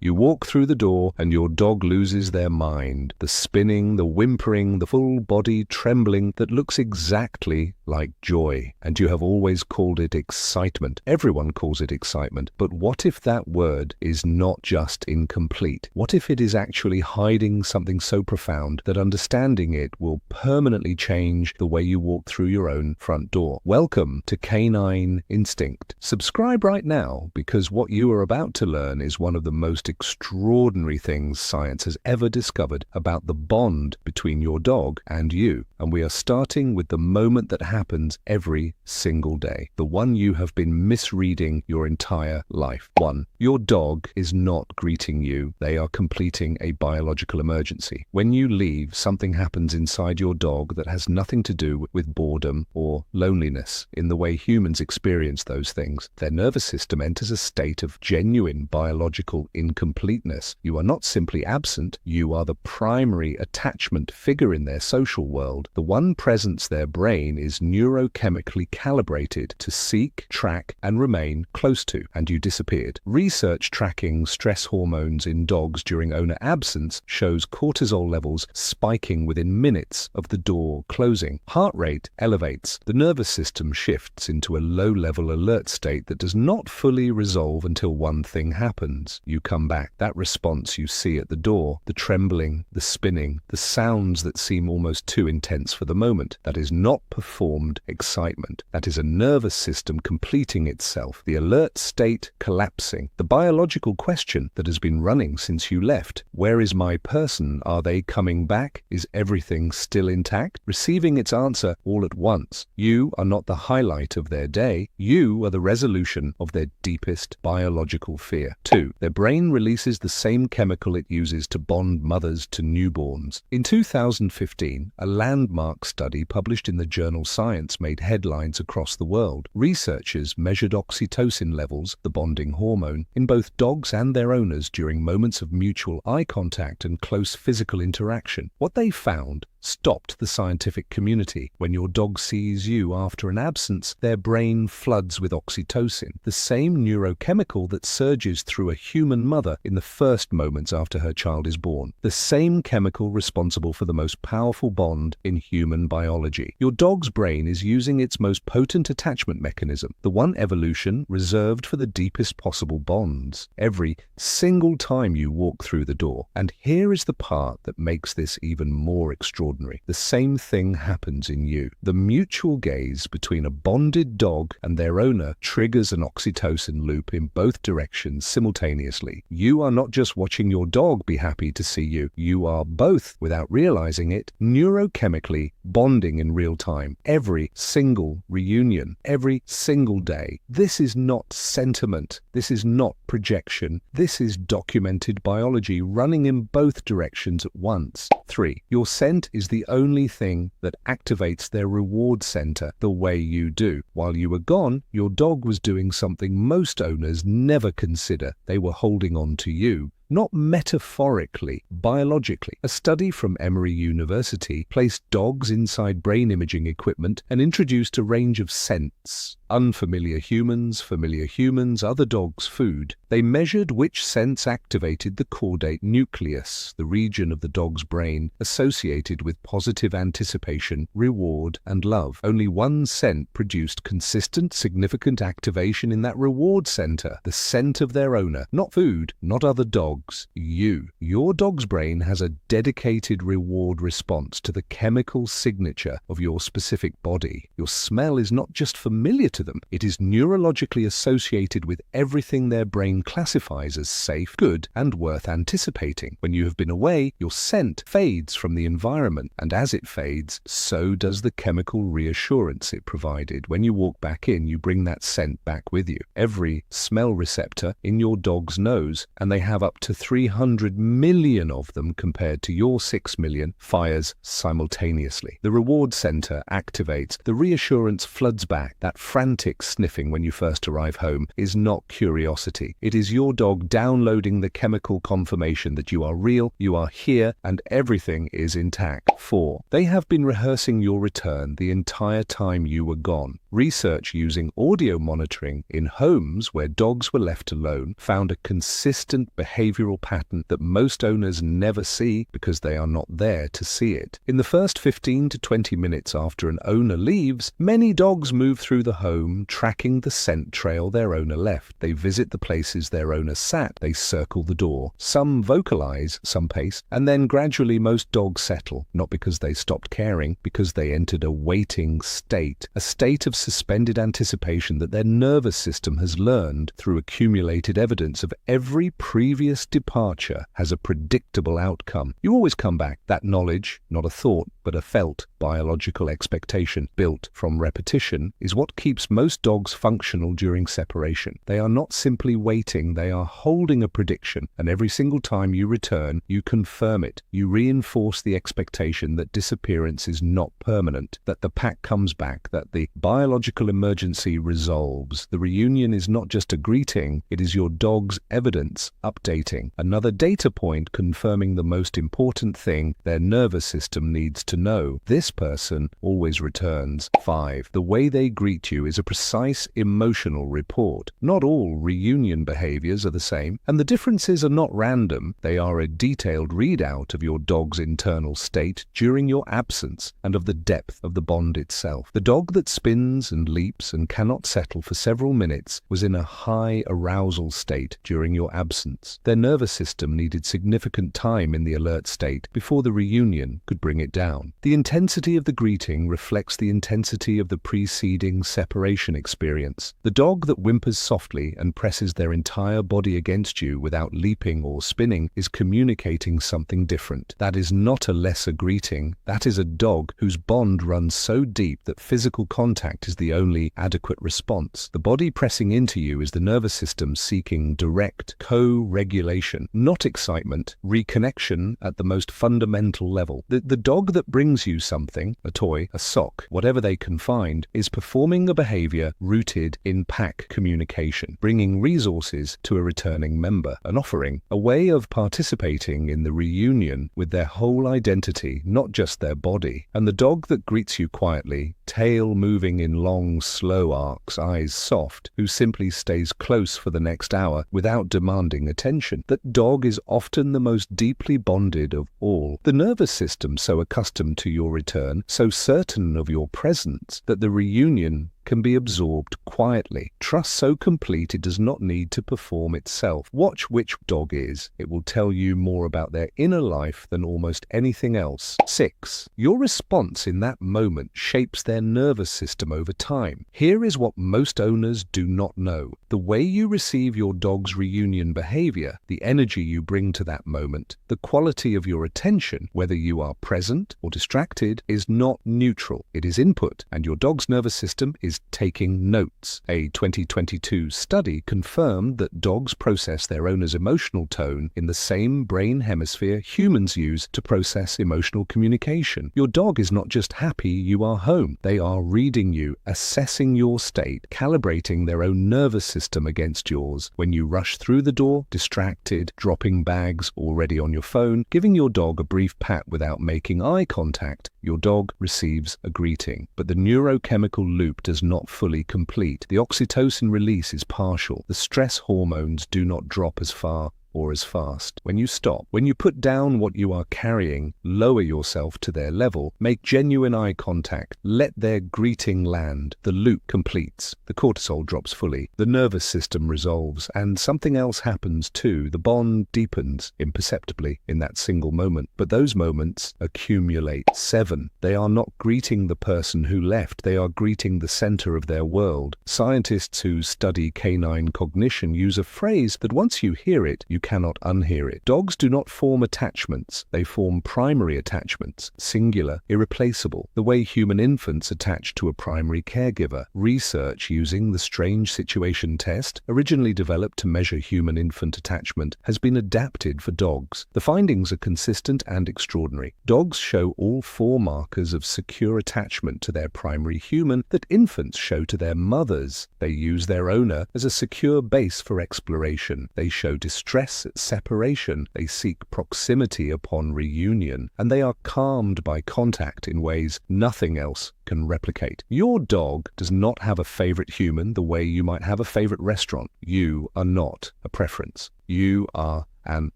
You walk through the door and your dog loses their mind. The spinning, the whimpering, the full body trembling that looks exactly like joy. And you have always called it excitement. Everyone calls it excitement. But what if that word is not just incomplete? What if it is actually hiding something so profound that understanding it will permanently change the way you walk through your own front door? Welcome to Canine Instinct. Subscribe right now, because what you are about to learn is one of the most extraordinary things science has ever discovered about the bond between your dog and you. And we are starting with the moment that happens every single day, the one you have been misreading your entire life. 1. Your dog is not greeting you. They are completing a biological emergency. When you leave, something happens inside your dog that has nothing to do with boredom or loneliness in the way humans experience those things. Their nervous system enters a state of genuine biological incompleteness. You are not simply absent, you are the primary attachment figure in their social world. The one presence their brain is neurochemically calibrated to seek, track, and remain close to, and you disappeared. Research tracking stress hormones in dogs during owner absence shows cortisol levels spiking within minutes of the door closing. Heart rate elevates. The nervous system shifts into a low-level alert state that does not fully resolve until one thing happens. You come back. That response you see at the door, the trembling, the spinning, the sounds that seem almost too intense for the moment, that is not performed excitement. That is a nervous system completing itself, the alert state collapsing. The biological question that has been running since you left: where is my person? Are they coming back? Is everything still intact? Receiving its answer all at once. You are not the highlight of their day. You are the resolution of their deepest biological fear. 2. Their brain releases the same chemical it uses to bond mothers to newborns. In 2015, a landmark study published in the journal Science made headlines across the world. Researchers measured oxytocin levels, the bonding hormone, in both dogs and their owners during moments of mutual eye contact and close physical interaction. What they found stopped the scientific community. When your dog sees you after an absence, their brain floods with oxytocin, the same neurochemical that surges through a human mother in the first moments after her child is born, the same chemical responsible for the most powerful bond in human biology. Your dog's brain is using its most potent attachment mechanism, the one evolution reserved for the deepest possible bonds, every single time you walk through the door. And here is the part that makes this even more extraordinary. The same thing happens in you. The mutual gaze between a bonded dog and their owner triggers an oxytocin loop in both directions simultaneously. You are not just watching your dog be happy to see you. You are both, without realizing it, neurochemically bonding in real time. Every single reunion, every single day. This is not sentiment. This is not projection. This is documented biology running in both directions at once. 3. Your scent is the only thing that activates their reward center the way you do. While you were gone, your dog was doing something most owners never consider. They were holding on to you. Not metaphorically, biologically. A study from Emory University placed dogs inside brain imaging equipment and introduced a range of scents. Unfamiliar humans, familiar humans, other dogs' food. They measured which scents activated the caudate nucleus, the region of the dog's brain associated with positive anticipation, reward, and love. Only one scent produced consistent, significant activation in that reward center, the scent of their owner. Not food, not other dogs, you. Your dog's brain has a dedicated reward response to the chemical signature of your specific body. Your smell is not just familiar to them, it is neurologically associated with everything their brain classifies as safe, good, and worth anticipating. When you have been away, your scent fades from the environment, and as it fades, so does the chemical reassurance it provided. When you walk back in, you bring that scent back with you. Every smell receptor in your dog's nose, and they have up to 300 million of them compared to your 6 million, fires simultaneously. The reward center activates, the reassurance floods back. That frantic sniffing when you first arrive home is not curiosity. It is your dog downloading the chemical confirmation that you are real, you are here, and everything is intact. 4. They have been rehearsing your return the entire time you were gone. Research using audio monitoring in homes where dogs were left alone found a consistent behavioral pattern that most owners never see because they are not there to see it. In the first 15 to 20 minutes after an owner leaves, many dogs move through the home, tracking the scent trail their owner left. They visit the places their owner sat. They circle the door. Some vocalize, some pace, and then gradually most dogs settle, not because they stopped caring, because they entered a waiting state, a state of suspended anticipation that their nervous system has learned through accumulated evidence of every previous departure has a predictable outcome. You always come back. That knowledge, not a thought, but a felt biological expectation built from repetition, is what keeps most dogs functional during separation. They are not simply waiting, they are holding a prediction, and every single time you return, you confirm it. You reinforce the expectation that disappearance is not permanent, that the pack comes back, that the biological emergency resolves. The reunion is not just a greeting, it is your dog's evidence updating, another data point confirming the most important thing their nervous system needs to know. This person always returns. 5. The way they greet you is a precise emotional report. Not all reunion behaviors are the same, and the differences are not random. They are a detailed readout of your dog's internal state during your absence and of the depth of the bond itself. The dog that spins and leaps and cannot settle for several minutes was in a high arousal state during your absence. Their nervous system needed significant time in the alert state before the reunion could bring it down. The intensity of the greeting reflects the intensity of the preceding separation experience. The dog that whimpers softly and presses their entire body against you without leaping or spinning is communicating something different. That is not a lesser greeting. That is a dog whose bond runs so deep that physical contact is the only adequate response. The body pressing into you is the nervous system seeking direct co-regulation, not excitement, reconnection at the most fundamental level. The dog that brings you something, a toy, a sock, whatever they can find, is performing a behavior rooted in pack communication, bringing resources to a returning member, an offering, a way of participating in the reunion with their whole identity, not just their body. And the dog that greets you quietly, tail moving in long, slow arcs, eyes soft, who simply stays close for the next hour without demanding attention. That dog is often the most deeply bonded of all. The nervous system so accustomed to your return, so certain of your presence, that the reunion can be absorbed quietly. Trust so complete it does not need to perform itself. Watch which dog is. It will tell you more about their inner life than almost anything else. 6. Your response in that moment shapes their nervous system over time. Here is what most owners do not know. The way you receive your dog's reunion behavior, the energy you bring to that moment, the quality of your attention, whether you are present or distracted, is not neutral. It is input, and your dog's nervous system is taking notes. A 2022 study confirmed that dogs process their owner's emotional tone in the same brain hemisphere humans use to process emotional communication. Your dog is not just happy you are home. They are reading you, assessing your state, calibrating their own nervous system against yours. When you rush through the door, distracted, dropping bags, already on your phone, giving your dog a brief pat without making eye contact, your dog receives a greeting. But the neurochemical loop does not fully complete. The oxytocin release is partial. The stress hormones do not drop as far or as fast. When you stop, when you put down what you are carrying, lower yourself to their level, make genuine eye contact, let their greeting land, the loop completes, the cortisol drops fully, the nervous system resolves, and something else happens too. The bond deepens imperceptibly in that single moment. But those moments accumulate. 7. They are not greeting the person who left, they are greeting the center of their world. Scientists who study canine cognition use a phrase that once you hear it, you cannot unhear it. Dogs do not form attachments, they form primary attachments, singular, irreplaceable, the way human infants attach to a primary caregiver. Research using the strange situation test, originally developed to measure human-infant attachment, has been adapted for dogs. The findings are consistent and extraordinary. Dogs show all 4 markers of secure attachment to their primary human that infants show to their mothers. They use their owner as a secure base for exploration. They show distress stress at separation, they seek proximity upon reunion, and they are calmed by contact in ways nothing else can replicate. Your dog does not have a favorite human the way you might have a favorite restaurant. You are not a preference. You are an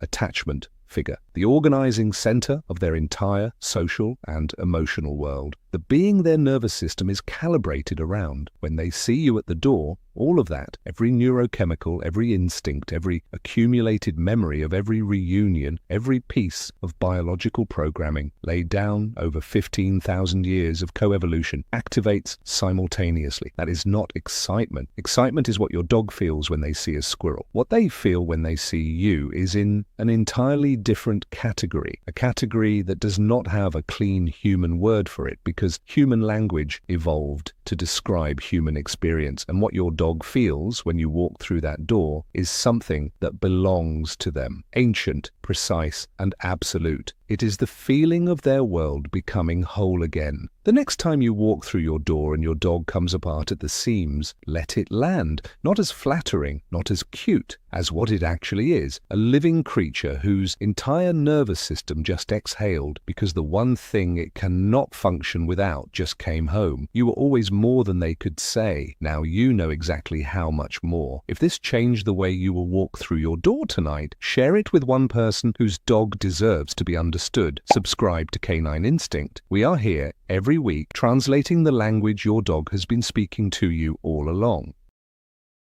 attachment figure, the organizing center of their entire social and emotional world. The being their nervous system is calibrated around. When they see you at the door, all of that, every neurochemical, every instinct, every accumulated memory of every reunion, every piece of biological programming laid down over 15,000 years of coevolution activates simultaneously. That is not excitement. Excitement is what your dog feels when they see a squirrel. What they feel when they see you is in an entirely different category, a category that does not have a clean human word for it, because human language evolved to describe human experience, and what your dog feels when you walk through that door is something that belongs to them, ancient, precise, and absolute. It is the feeling of their world becoming whole again. The next time you walk through your door and your dog comes apart at the seams, let it land, not as flattering, not as cute, as what it actually is, a living creature whose entire nervous system just exhaled because the one thing it cannot function without just came home. You were always more than they could say. Now you know exactly how much more. If this changed the way you will walk through your door tonight, share it with one person whose dog deserves to be understood. Subscribe to Canine Instinct. We are here every week translating the language your dog has been speaking to you all along.